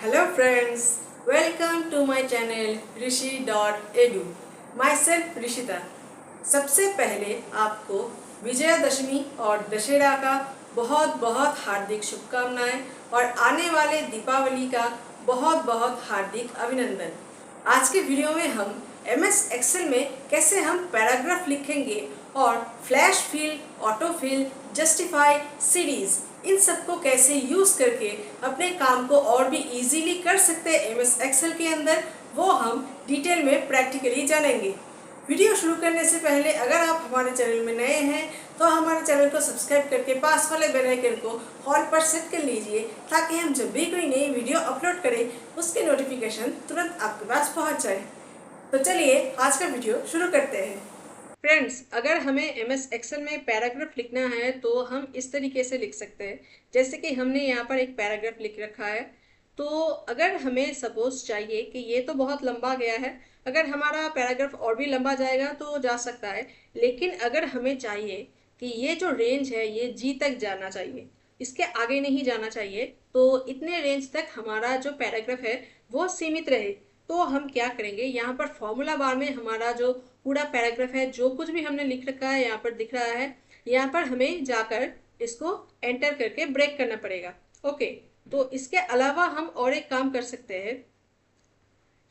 Hello friends, welcome to my channel rishi.edu. Myself Rishita. सबसे पहले आपको विजयादशमी और दशहरा का बहुत बहुत हार्दिक शुभकामनाएं और आने वाले दीपावली का बहुत बहुत हार्दिक अभिनंदन। आज के वीडियो में हम MS एक्सेल में कैसे हम पैराग्राफ लिखेंगे और flash fill, auto fill, justify, series इन सबको कैसे यूज़ करके अपने काम को और भी इजीली कर सकते हैं MS एक्सेल के अंदर, वो हम डिटेल में प्रैक्टिकली जानेंगे। वीडियो शुरू करने से पहले अगर आप हमारे चैनल में नए हैं तो हमारे चैनल को सब्सक्राइब करके पास वाले बेल आइकन को ऑल पर सेट कर लीजिए, ताकि हम जब भी कोई नई वीडियो अपलोड करें उसकी नोटिफिकेशन तुरंत आपके पास पहुंच जाए। तो चलिए आज का वीडियो शुरू करते हैं। फ्रेंड्स, अगर हमें MS एक्सेल में पैराग्राफ लिखना है तो हम इस तरीके से लिख सकते हैं। जैसे कि हमने यहाँ पर एक पैराग्राफ लिख रखा है, तो अगर हमें सपोज चाहिए कि ये तो बहुत लंबा गया है, अगर हमारा पैराग्राफ और भी लंबा जाएगा तो जा सकता है, लेकिन अगर हमें चाहिए कि ये जो रेंज है ये G तक जाना चाहिए, इसके आगे नहीं जाना चाहिए, तो इतने रेंज तक हमारा जो पैराग्राफ है वो सीमित रहे, तो हम क्या करेंगे, यहाँ पर फॉर्मूला बार में हमारा जो पूरा पैराग्राफ है, जो कुछ भी हमने लिख रखा है यहाँ पर दिख रहा है, यहाँ पर हमें जाकर इसको एंटर करके ब्रेक करना पड़ेगा। ओके, तो इसके अलावा हम और एक काम कर सकते हैं।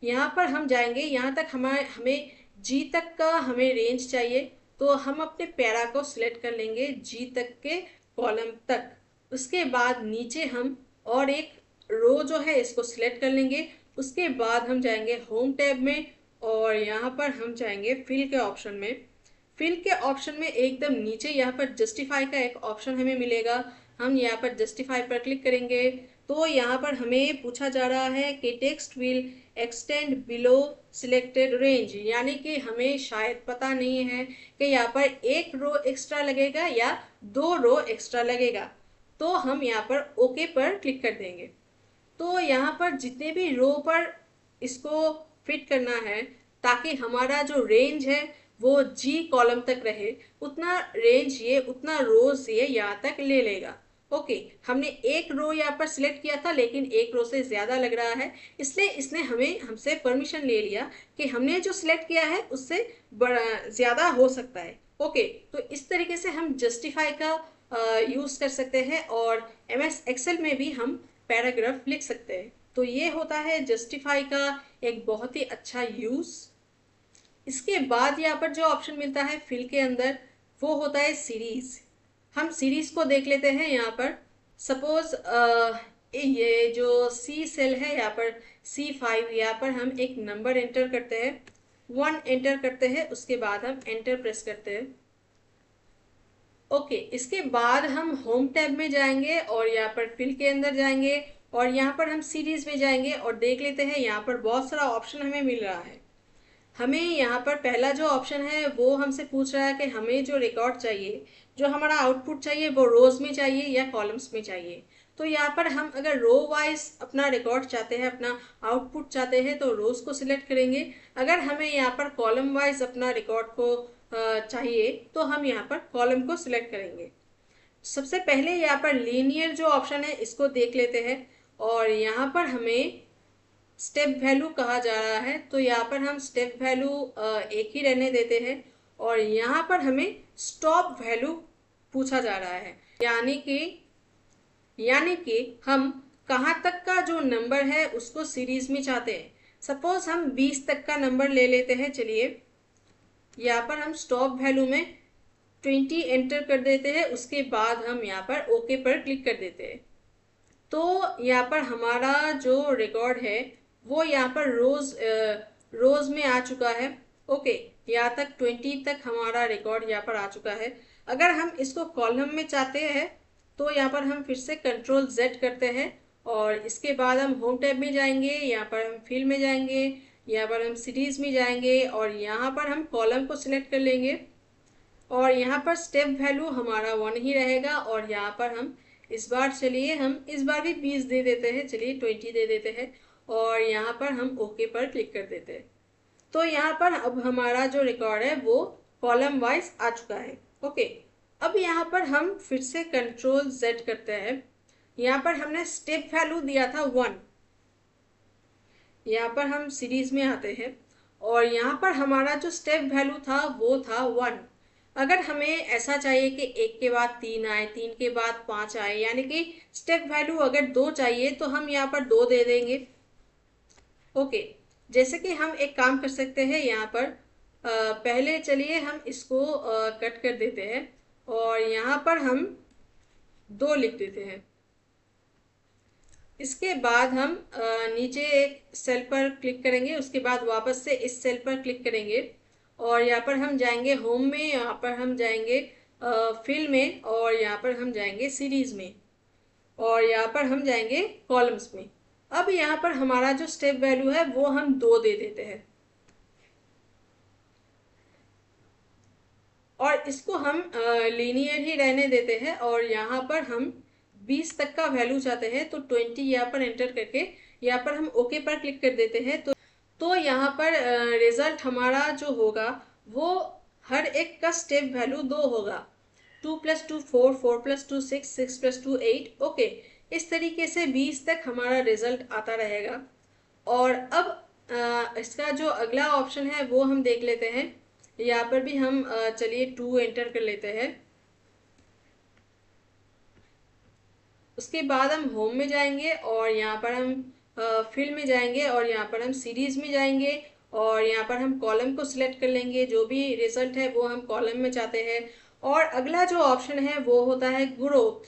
यहाँ पर हम जाएंगे, यहाँ तक हमें जी तक का हमें रेंज चाहिए, तो हम अपने पैरा को सिलेक्ट कर लेंगे जी तक के कॉलम तक। उसके बाद नीचे हम और एक रो जो है इसको सिलेक्ट कर लेंगे। उसके बाद हम जाएंगे होम टैब में और यहाँ पर हम जाएंगे फिल के ऑप्शन में। फिल के ऑप्शन में एकदम नीचे यहाँ पर जस्टिफाई का एक ऑप्शन हमें मिलेगा, हम यहाँ पर जस्टिफाई पर क्लिक करेंगे। तो यहाँ पर हमें पूछा जा रहा है कि text will extend below selected range, यानी कि हमें शायद पता नहीं है कि यहाँ पर एक रो एक्स्ट्रा लगेगा या दो रो एक्स्ट्रा लगेगा, तो हम यहाँ पर ओके पर क्लिक कर देंगे। तो यहाँ पर जितने भी रो पर इसको फिट करना है, ताकि हमारा जो रेंज है वो जी कॉलम तक रहे, उतना रेंज ये, उतना रोज ये यहाँ तक ले लेगा। ओके, हमने एक रो यहाँ पर सिलेक्ट किया था, लेकिन एक रो से ज्यादा लग रहा है, इसलिए इसने हमसे परमिशन ले लिया कि हमने जो सिलेक्ट किया है उससे बड़ा ज्यादा हो सकता है। ओके, तो इस तरीके से हम जस्टिफाई का यूज कर सकते हैं और MS एक्सेल में भी हम पैराग्राफ लिख सकते हैं। तो ये होता है जस्टिफाई का एक बहुत ही अच्छा यूज। इसके बाद यहाँ पर जो ऑप्शन मिलता है फिल के अंदर, वो होता है सीरीज। हम सीरीज को देख लेते हैं। यहाँ पर सपोज ये जो C सेल है, यहाँ पर C5, यहाँ पर हम एक नंबर एंटर करते हैं, 1 एंटर करते हैं, उसके बाद हम एंटर प्रेस करते हैं। ओके, इसके बाद हम होम टैब में जाएंगे और यहाँ पर फिल के अंदर जाएंगे और यहाँ पर हम सीरीज में जाएंगे और देख लेते हैं यहाँ पर बहुत सारा ऑप्शन हमें मिल रहा है। हमें यहाँ पर पहला जो ऑप्शन है वो हमसे पूछ रहा है कि हमें जो रिकॉर्ड चाहिए, जो हमारा आउटपुट चाहिए, वो रोज में चाहिए या कॉलम्स में चाहिए। तो यहाँ पर हम अगर रो वाइज अपना रिकॉर्ड चाहते हैं, अपना आउटपुट चाहते हैं, तो रोज को सिलेक्ट करेंगे। अगर हमें यहाँ पर कॉलम वाइज अपना रिकॉर्ड को चाहिए तो हम यहाँ पर कॉलम को सिलेक्ट करेंगे। सबसे पहले यहाँ पर लीनियर जो ऑप्शन है इसको देख लेते हैं और यहाँ पर हमें स्टेप वैल्यू कहा जा रहा है, तो यहाँ पर हम स्टेप वैल्यू एक ही रहने देते हैं और यहाँ पर हमें स्टॉप वैल्यू पूछा जा रहा है, यानी कि हम कहाँ तक का जो नंबर है उसको सीरीज में चाहते हैं। सपोज हम 20 तक का नंबर ले लेते हैं। चलिए, यहाँ पर हम स्टॉप वैल्यू में 20 एंटर कर देते हैं, उसके बाद हम यहाँ पर ओके पर क्लिक कर देते हैं। तो यहाँ पर हमारा जो रिकॉर्ड है वो यहाँ पर रोज में आ चुका है। ओके, यहाँ तक 20 तक हमारा रिकॉर्ड यहाँ पर आ चुका है। अगर हम इसको कॉलम में चाहते हैं तो यहाँ पर हम फिर से Ctrl Z करते हैं और इसके बाद हम होम टैब में जाएंगे, यहाँ पर हम फिल में जाएंगे, यहाँ पर हम सीरीज में जाएंगे और यहाँ पर हम कॉलम को सिलेक्ट कर लेंगे और यहाँ पर स्टेप वैल्यू हमारा 1 ही रहेगा और यहाँ पर हम इस बार भी 20 दे देते हैं, चलिए 20 दे देते हैं और यहाँ पर हम ओके पर क्लिक कर देते हैं। तो यहाँ पर अब हमारा जो रिकॉर्ड है वो कॉलम वाइज आ चुका है। ओके, अब यहाँ पर हम फिर से Ctrl Z करते हैं। यहाँ पर हमने स्टेप वैल्यू दिया था 1, यहाँ पर हम सीरीज में आते हैं और यहाँ पर हमारा जो स्टेप वैल्यू था वो था 1। अगर हमें ऐसा चाहिए कि 1 के बाद 3 आए, 3 के बाद 5 आए, यानी कि स्टेप वैल्यू अगर 2 चाहिए तो हम यहाँ पर 2 दे देंगे। ओके, जैसे कि हम एक काम कर सकते हैं यहाँ पर, पहले चलिए हम इसको कट कर देते हैं और यहाँ पर हम 2 लिख देते हैं। इसके बाद हम नीचे एक सेल पर क्लिक करेंगे, उसके बाद वापस से इस सेल पर क्लिक करेंगे और यहाँ पर हम जाएंगे होम में, यहाँ पर हम जाएंगे फिल में और यहाँ पर हम जाएंगे सीरीज में और यहाँ पर हम जाएंगे कॉलम्स में। अब यहाँ पर हमारा जो स्टेप वैल्यू है वो हम 2 दे देते हैं और इसको हम लीनियर ही रहने देते हैं और यहाँ पर हम 20 तक का वैल्यू चाहते हैं तो 20 यहाँ पर एंटर करके यहाँ पर हम ओके पर क्लिक कर देते हैं। तो यहाँ पर रिजल्ट हमारा जो होगा वो हर एक का स्टेप वैल्यू 2 होगा। 2 + 2 4, 4 + 2 6, 6 + 2 8। ओके, इस तरीके से 20 तक हमारा रिजल्ट आता रहेगा। और अब इसका जो अगला ऑप्शन है वो हम देख लेते हैं। यहाँ पर भी हम चलिए 2 एंटर कर लेते हैं। उसके बाद हम होम में जाएंगे और यहाँ पर हम फिल में जाएंगे और यहाँ पर हम सीरीज में जाएंगे और यहाँ पर हम कॉलम को सिलेक्ट कर लेंगे। जो भी रिजल्ट है वो हम कॉलम में चाहते हैं। और अगला जो ऑप्शन है वो होता है ग्रोथ।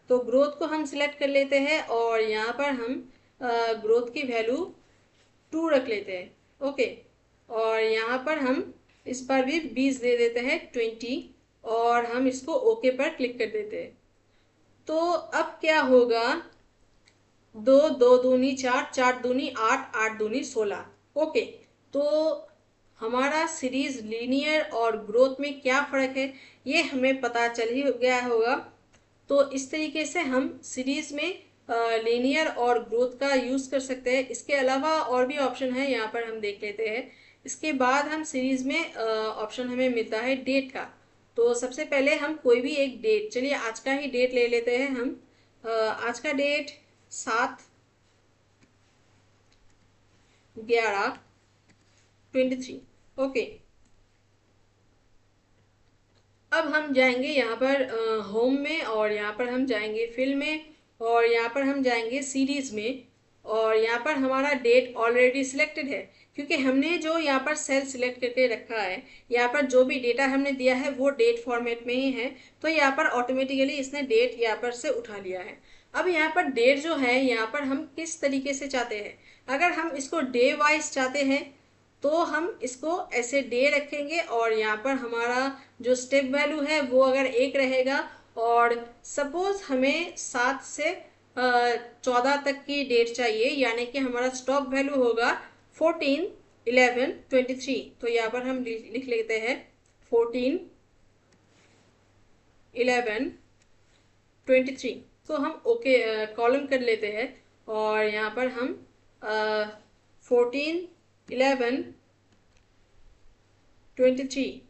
तो ग्रोथ को हम सिलेक्ट कर लेते हैं और यहाँ पर हम ग्रोथ की वैल्यू 2 रख लेते हैं। ओके, और यहाँ पर हम इस पर भी 20 दे देते हैं, 20, और हम इसको ओके पर क्लिक कर देते हैं। तो अब क्या होगा, 2 2 दूनी 4, 4 दूनी 8, 8 दूनी 16। ओके, तो हमारा सीरीज लीनियर और ग्रोथ में क्या फ़र्क है ये हमें पता चल ही गया होगा। तो इस तरीके से हम सीरीज में लीनियर और ग्रोथ का यूज़ कर सकते हैं। इसके अलावा और भी ऑप्शन है, यहाँ पर हम देख लेते हैं। इसके बाद हम सीरीज में ऑप्शन हमें मिलता है डेट का। तो सबसे पहले हम कोई भी एक डेट, चलिए आज का ही डेट ले लेते हैं हम। आज का डेट 7/11/23। ओके, अब हम जाएंगे यहाँ पर होम में और यहाँ पर हम जाएंगे फिल में और यहाँ पर हम जाएंगे सीरीज में और यहाँ पर हमारा डेट ऑलरेडी सिलेक्टेड है क्योंकि हमने जो यहाँ पर सेल सिलेक्ट करके रखा है, यहाँ पर जो भी डेटा हमने दिया है वो डेट फॉर्मेट में ही है। तो यहाँ पर ऑटोमेटिकली इसने डेट यहाँ पर से उठा लिया है। अब यहाँ पर डेट जो है यहाँ पर हम किस तरीके से चाहते हैं, अगर हम इसको डे वाइज चाहते हैं तो हम इसको ऐसे डे रखेंगे और यहाँ पर हमारा जो स्टेप वैल्यू है वो अगर 1 रहेगा और सपोज हमें 7 से 14 तक की डेट चाहिए, यानी कि हमारा स्टॉप वैल्यू होगा 14/11/23। तो यहाँ पर हम लिख लेते हैं 14/11/23। तो हम ओके कॉलम कर लेते हैं और यहाँ पर हम 14/11/23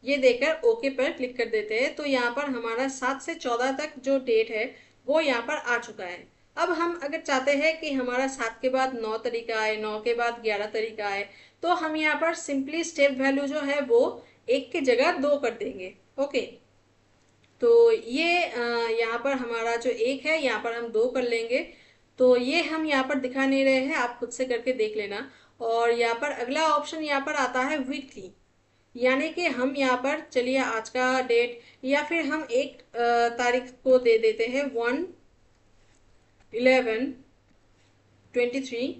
ये देकर ओके पर क्लिक कर देते हैं। तो यहाँ पर हमारा 7 से 14 तक जो डेट है वो यहाँ पर आ चुका है। अब हम अगर चाहते हैं कि हमारा 7 के बाद 9 तरीका आए, 9 के बाद 11 तरीका आए, तो हम यहाँ पर सिंपली स्टेप वैल्यू जो है वो 1 की जगह 2 कर देंगे। ओके, तो ये यहाँ पर हमारा जो 1 है यहाँ पर हम 2 कर लेंगे। तो ये हम यहाँ पर दिखा नहीं रहे हैं, आप खुद से करके देख लेना। और यहाँ पर अगला ऑप्शन यहाँ पर आता है वीकली, यानी कि हम यहाँ पर चलिए आज का डेट या फिर हम एक तारीख को दे देते हैं 1/11/23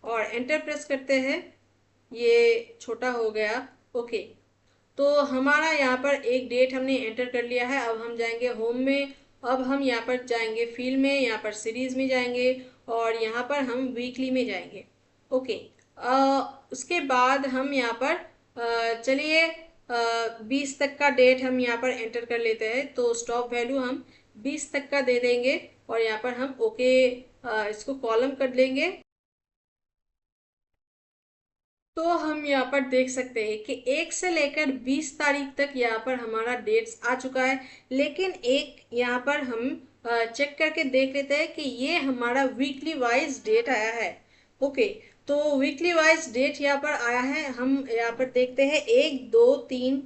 और एंटर प्रेस करते हैं। ये छोटा हो गया। ओके, तो हमारा यहाँ पर एक डेट हमने एंटर कर लिया है। अब हम जाएंगे होम में, अब हम यहाँ पर जाएंगे फील्ड में, यहाँ पर सीरीज में जाएंगे और यहाँ पर हम वीकली में जाएंगे। ओके, उसके बाद हम यहाँ पर चलिए 20 तक का डेट हम यहाँ पर एंटर कर लेते हैं। तो स्टॉप वैल्यू हम 20 तक का दे देंगे और यहाँ पर हम ओके इसको कॉलम कर लेंगे। तो हम यहाँ पर देख सकते हैं कि 1 से लेकर 20 तारीख तक यहाँ पर हमारा डेट्स आ चुका है। लेकिन एक यहाँ पर हम चेक करके देख लेते हैं कि ये हमारा वीकली वाइज डेट आया है। ओके, तो वीकली वाइज डेट यहाँ पर आया है। हम यहाँ पर देखते हैं 1, 2, 3,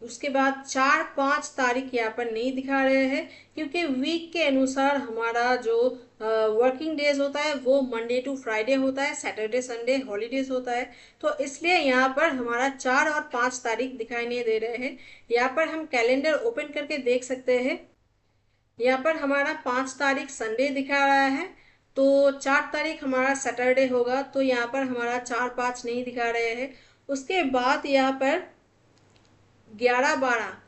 उसके बाद 4, 5 तारीख यहाँ पर नहीं दिखा रहे हैं, क्योंकि वीक के अनुसार हमारा जो वर्किंग डेज होता है वो मंडे टू फ्राइडे होता है, सैटरडे संडे हॉलीडेज होता है। तो इसलिए यहाँ पर हमारा 4 और 5 तारीख दिखाई नहीं दे रहे हैं। यहाँ पर हम कैलेंडर ओपन करके देख सकते हैं। यहाँ पर हमारा 5 तारीख संडे दिखा रहा है, तो 4 तारीख हमारा सैटरडे होगा, तो यहाँ पर हमारा 4, 5 नहीं दिखा रहे हैं। उसके बाद यहाँ पर 11,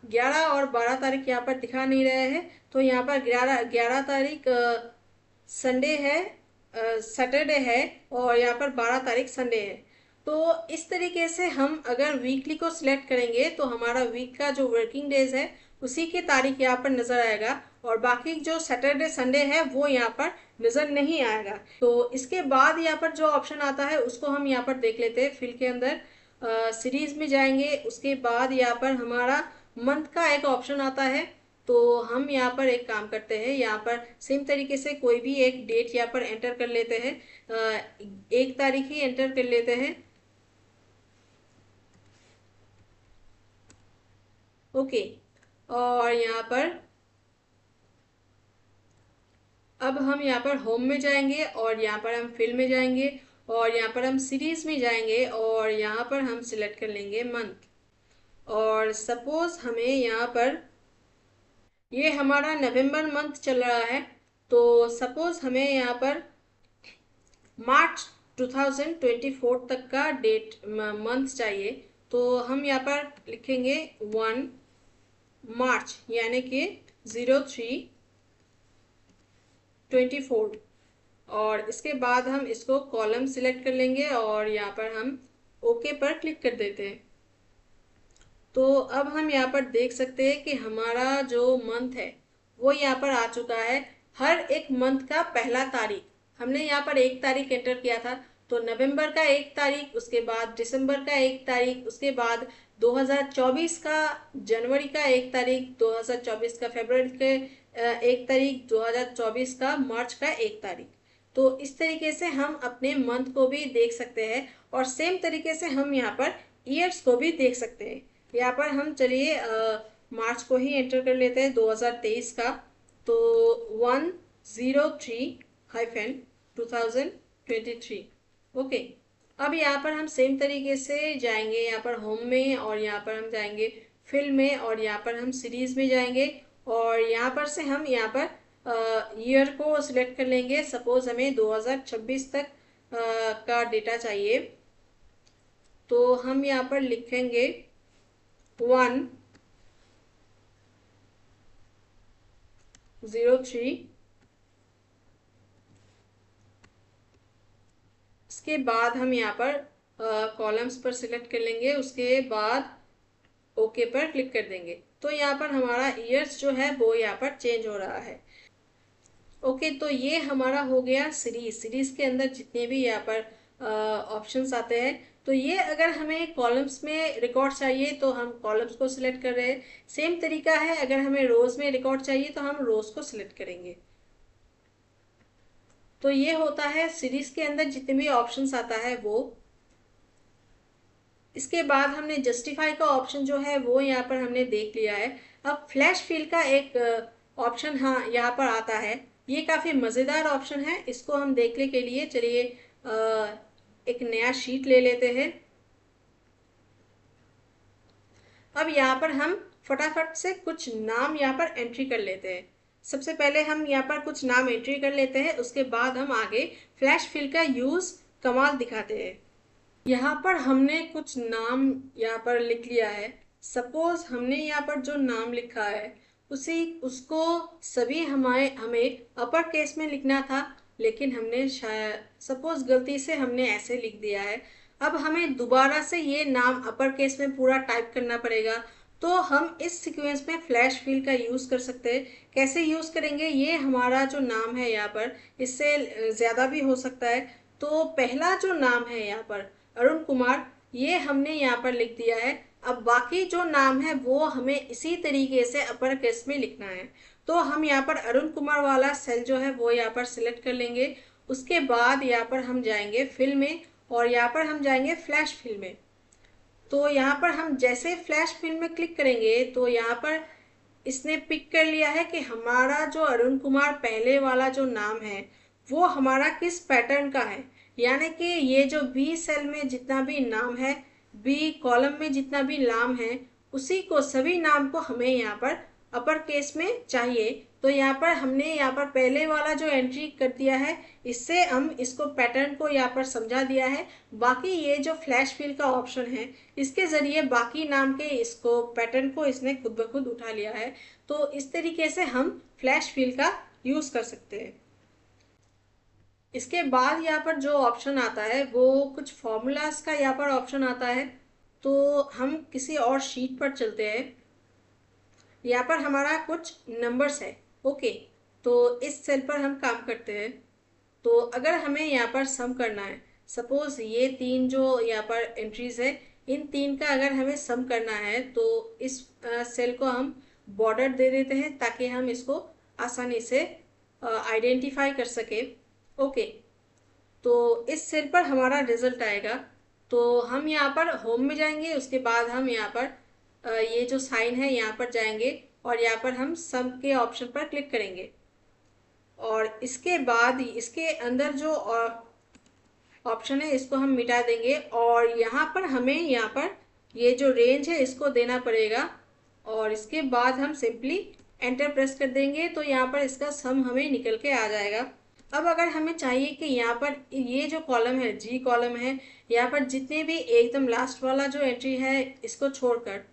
12 और 12 तारीख यहाँ पर दिखा नहीं रहे हैं, तो यहाँ पर 11 तारीख संडे है, सैटरडे है, और यहाँ पर 12 तारीख संडे है। तो इस तरीके से हम अगर वीकली को सिलेक्ट करेंगे तो हमारा वीक का जो वर्किंग डेज है उसी की तारीख यहाँ पर नजर आएगा, और बाकी जो सैटरडे संडे है वो यहाँ पर नजर नहीं आएगा। तो इसके बाद यहाँ पर जो ऑप्शन आता है उसको हम यहाँ पर देख लेते हैं। फिल के अंदर सीरीज में जाएंगे, उसके बाद यहाँ पर हमारा मंथ का एक ऑप्शन आता है। तो हम यहाँ पर एक काम करते हैं, यहाँ पर सेम तरीके से कोई भी एक डेट यहाँ पर एंटर कर लेते हैं। 1 तारीख ही एंटर कर लेते हैं। ओके, और यहाँ पर अब हम यहाँ पर होम में जाएंगे, और यहाँ पर हम फिल में जाएंगे, और यहाँ पर हम सीरीज में जाएंगे, और यहाँ पर हम सिलेक्ट कर लेंगे मंथ। और सपोज हमें यहाँ पर ये हमारा नवंबर मंथ चल रहा है, तो सपोज हमें यहाँ पर मार्च 2024 तक का डेट मंथ चाहिए। तो हम यहाँ पर लिखेंगे 1 मार्च, यानी कि 03/24, और इसके बाद हम इसको कॉलम सिलेक्ट कर लेंगे, और यहाँ पर हम ओके पर क्लिक कर देते हैं। तो अब हम यहाँ पर देख सकते हैं कि हमारा जो मंथ है वो यहाँ पर आ चुका है। हर एक मंथ का पहला तारीख हमने यहाँ पर 1 तारीख एंटर किया था, तो नवंबर का 1 तारीख, उसके बाद दिसंबर का 1 तारीख, उसके बाद 2024 का जनवरी का 1 तारीख, 2024 का फरवरी के 1 तारीख, 2024 का मार्च का 1 तारीख। तो इस तरीके से हम अपने मंथ को भी देख सकते हैं, और सेम तरीके से हम यहाँ पर ईयर्स को भी देख सकते हैं। यहाँ पर हम चलिए मार्च को ही एंटर कर लेते हैं, 2023 का। तो 103-2023। ओके, अब यहाँ पर हम सेम तरीके से जाएंगे, यहाँ पर होम में, और यहाँ पर हम जाएंगे फिल में, और यहाँ पर हम सीरीज में जाएंगे, और यहाँ पर से हम यहाँ पर ईयर को सिलेक्ट कर लेंगे। सपोज हमें 2026 तक का डेटा चाहिए, तो हम यहाँ पर लिखेंगे 1/03। इसके बाद हम यहाँ पर कॉलम्स पर सिलेक्ट कर लेंगे, उसके बाद ओके पर क्लिक कर देंगे। तो यहाँ पर हमारा ईयर्स जो है वो यहाँ पर चेंज हो रहा है। ओके, तो ये हमारा हो गया सीरीज के अंदर जितने भी यहाँ पर ऑप्शंस आते हैं। तो ये अगर हमें कॉलम्स में रिकॉर्ड चाहिए तो हम कॉलम्स को सिलेक्ट कर रहे हैं। सेम तरीका है, अगर हमें रोज में रिकॉर्ड चाहिए तो हम रोज को सिलेक्ट करेंगे। तो ये होता है सीरीज के अंदर जितने भी ऑप्शंस आता है वो। इसके बाद हमने जस्टिफाई का ऑप्शन जो है वो यहाँ पर हमने देख लिया है। अब फ्लैश फिल का एक ऑप्शन हाँ यहाँ पर आता है। ये काफ़ी मज़ेदार ऑप्शन है। इसको हम देखने के लिए चलिए एक नया शीट ले लेते हैं। अब यहाँ पर हम फटाफट से कुछ नाम यहाँ पर एंट्री कर लेते हैं। सबसे पहले हम यहाँ पर कुछ नाम एंट्री कर लेते हैं, उसके बाद हम आगे फ्लैश फिल का यूज़ कमाल दिखाते हैं। यहाँ पर हमने कुछ नाम यहाँ पर लिख लिया है। सपोज हमने यहाँ पर जो नाम लिखा है उसको सभी हमें अपर केस में लिखना था, लेकिन हमने शायद सपोज गलती से हमने ऐसे लिख दिया है। अब हमें दोबारा से ये नाम अपर केस में पूरा टाइप करना पड़ेगा। तो हम इस सीक्वेंस में फ्लैश फिल का यूज़ कर सकते हैं। कैसे यूज़ करेंगे, ये हमारा जो नाम है यहाँ पर इससे ज़्यादा भी हो सकता है। तो पहला जो नाम है यहाँ पर अरुण कुमार, ये हमने यहाँ पर लिख दिया है। अब बाकी जो नाम है वो हमें इसी तरीके से अपर केस में लिखना है। तो हम यहाँ पर अरुण कुमार वाला सेल जो है वो यहाँ पर सिलेक्ट कर लेंगे, उसके बाद यहाँ पर हम जाएंगे फिल में और यहाँ पर हम जाएंगे फ्लैश फिल में। तो यहाँ पर हम जैसे फ्लैश फिल में क्लिक करेंगे तो यहाँ पर इसने पिक कर लिया है कि हमारा जो अरुण कुमार पहले वाला जो नाम है वो हमारा किस पैटर्न का है। यानी कि ये जो बी सेल में जितना भी नाम है, बी कॉलम में जितना भी नाम है, उसी को सभी नाम को हमें यहाँ पर अपर केस में चाहिए। तो यहाँ पर हमने यहाँ पर पहले वाला जो एंट्री कर दिया है, इससे हम इसको पैटर्न को यहाँ पर समझा दिया है। बाकी ये जो फ्लैश फिल का ऑप्शन है, इसके ज़रिए बाकी नाम के इसको पैटर्न को इसने खुद ब खुद उठा लिया है। तो इस तरीके से हम फ्लैश फिल का यूज़ कर सकते हैं। इसके बाद यहाँ पर जो ऑप्शन आता है वो कुछ फॉर्मूलाज का यहाँ पर ऑप्शन आता है। तो हम किसी और शीट पर चलते हैं। यहाँ पर हमारा कुछ नंबर्स है। ओके, तो इस सेल पर हम काम करते हैं। तो अगर हमें यहाँ पर सम करना है, सपोज ये 3 जो यहाँ पर एंट्रीज है, इन 3 का अगर हमें सम करना है तो इस सेल को हम बॉर्डर दे देते हैं ताकि हम इसको आसानी से आइडेंटिफाई कर सके। ओके, तो इस सेल पर हमारा रिजल्ट आएगा। तो हम यहाँ पर होम में जाएंगे, उसके बाद हम यहाँ पर ये जो साइन है यहाँ पर जाएंगे और यहाँ पर हम सम के ऑप्शन पर क्लिक करेंगे और इसके बाद इसके अंदर जो ऑप्शन है इसको हम मिटा देंगे और यहाँ पर हमें यहाँ पर ये जो रेंज है इसको देना पड़ेगा और इसके बाद हम सिंपली एंटर प्रेस कर देंगे तो यहाँ पर इसका सम हमें निकल के आ जाएगा। अब अगर हमें चाहिए कि यहाँ पर ये जो कॉलम है, जी कॉलम है, यहाँ पर जितने भी एकदम लास्ट वाला जो एंट्री है इसको छोड़कर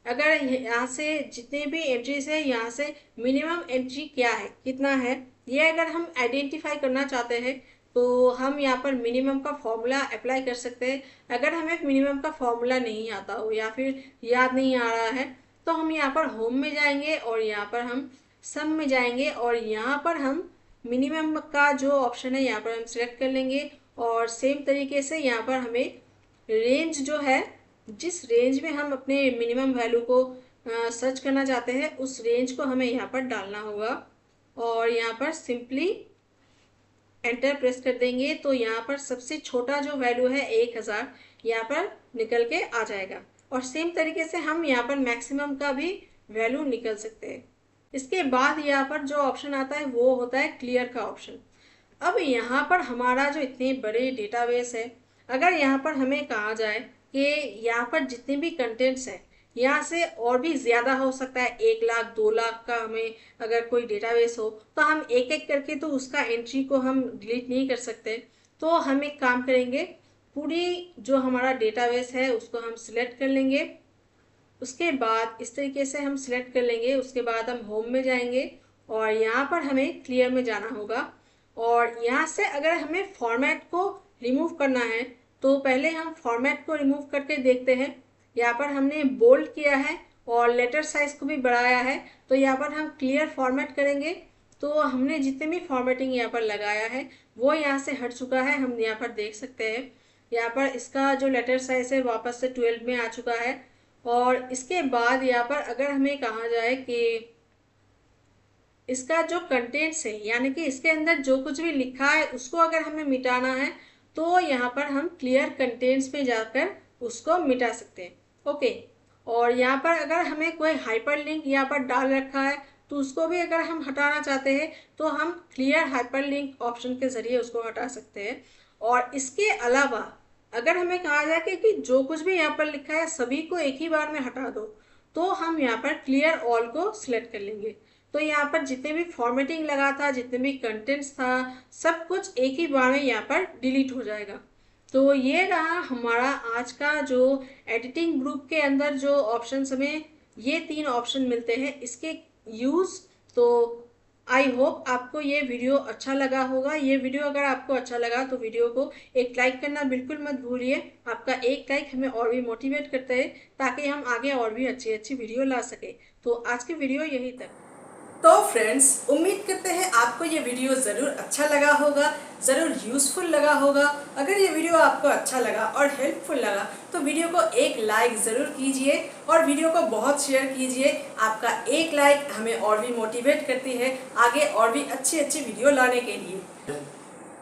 अगर यहाँ से जितने भी एंट्रीज है यहाँ से मिनिमम एंट्री क्या है, कितना है, ये अगर हम आइडेंटिफाई करना चाहते हैं तो हम यहाँ पर मिनिमम का फॉर्मूला अप्लाई कर सकते हैं। अगर हमें मिनिमम का फॉर्मूला नहीं आता हो या फिर याद नहीं आ रहा है तो हम यहाँ पर होम में जाएंगे और यहाँ पर हम सम में जाएंगे और यहाँ पर हम मिनिमम का जो ऑप्शन है यहाँ पर हम सिलेक्ट कर लेंगे और सेम तरीके से यहाँ पर हमें रेंज जो है, जिस रेंज में हम अपने मिनिमम वैल्यू को सर्च करना चाहते हैं उस रेंज को हमें यहाँ पर डालना होगा और यहाँ पर सिंपली एंटर प्रेस कर देंगे तो यहाँ पर सबसे छोटा जो वैल्यू है 1000 यहाँ पर निकल के आ जाएगा और सेम तरीके से हम यहाँ पर मैक्सिमम का भी वैल्यू निकल सकते हैं। इसके बाद यहाँ पर जो ऑप्शन आता है वो होता है क्लियर का ऑप्शन। अब यहाँ पर हमारा जो इतने बड़े डेटाबेस है, अगर यहाँ पर हमें कहा जाए कि यहाँ पर जितने भी कंटेंट्स हैं यहाँ से और भी ज़्यादा हो सकता है, 1 लाख 2 लाख का हमें अगर कोई डेटाबेस हो तो हम एक एक करके तो उसका एंट्री को हम डिलीट नहीं कर सकते। तो हम एक काम करेंगे, पूरी जो हमारा डेटाबेस है उसको हम सिलेक्ट कर लेंगे। उसके बाद इस तरीके से हम सिलेक्ट कर लेंगे। उसके बाद हम होम में जाएंगे और यहाँ पर हमें क्लियर में जाना होगा और यहाँ से अगर हमें फॉर्मेट को रिमूव करना है तो पहले हम फॉर्मेट को रिमूव करके देखते हैं। यहाँ पर हमने बोल्ड किया है और लेटर साइज को भी बढ़ाया है तो यहाँ पर हम क्लियर फॉर्मेट करेंगे तो हमने जितने भी फॉर्मेटिंग यहाँ पर लगाया है वो यहाँ से हट चुका है। हम यहाँ पर देख सकते हैं यहाँ पर इसका जो लेटर साइज है वापस से 12 में आ चुका है। और इसके बाद यहाँ पर अगर हमें कहा जाए कि इसका जो कंटेंट्स है यानी कि इसके अंदर जो कुछ भी लिखा है उसको अगर हमें मिटाना है तो यहाँ पर हम क्लियर कंटेंट्स में जाकर उसको मिटा सकते हैं। ओके, और यहाँ पर अगर हमें कोई हाइपरलिंक यहाँ पर डाल रखा है तो उसको भी अगर हम हटाना चाहते हैं तो हम क्लियर हाइपरलिंक ऑप्शन के ज़रिए उसको हटा सकते हैं। और इसके अलावा अगर हमें कहा जाए कि जो कुछ भी यहाँ पर लिखा है सभी को एक ही बार में हटा दो तो हम यहाँ पर क्लियर ऑल को सिलेक्ट कर लेंगे। तो यहाँ पर जितने भी फॉर्मेटिंग लगा था, जितने भी कंटेंट्स था, सब कुछ एक ही बार में यहाँ पर डिलीट हो जाएगा। तो ये रहा हमारा आज का जो एडिटिंग ग्रुप के अंदर जो ऑप्शंस हमें ये 3 ऑप्शन मिलते हैं इसके यूज़। तो आई होप आपको ये वीडियो अच्छा लगा होगा। ये वीडियो अगर आपको अच्छा लगा तो वीडियो को एक लाइक करना बिल्कुल मत भूलिए। आपका एक लाइक हमें और भी मोटिवेट करता है ताकि हम आगे और भी अच्छी अच्छी वीडियो ला सके। तो आज की वीडियो यही तक। तो फ्रेंड्स, उम्मीद करते हैं आपको ये वीडियो ज़रूर अच्छा लगा होगा, ज़रूर यूज़फुल लगा होगा। अगर ये वीडियो आपको अच्छा लगा और हेल्पफुल लगा तो वीडियो को एक लाइक ज़रूर कीजिए और वीडियो को बहुत शेयर कीजिए। आपका एक लाइक हमें और भी मोटिवेट करती है आगे और भी अच्छी अच्छी वीडियो लाने के लिए।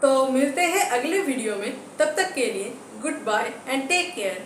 तो मिलते हैं अगले वीडियो में, तब तक के लिए good bye and take care.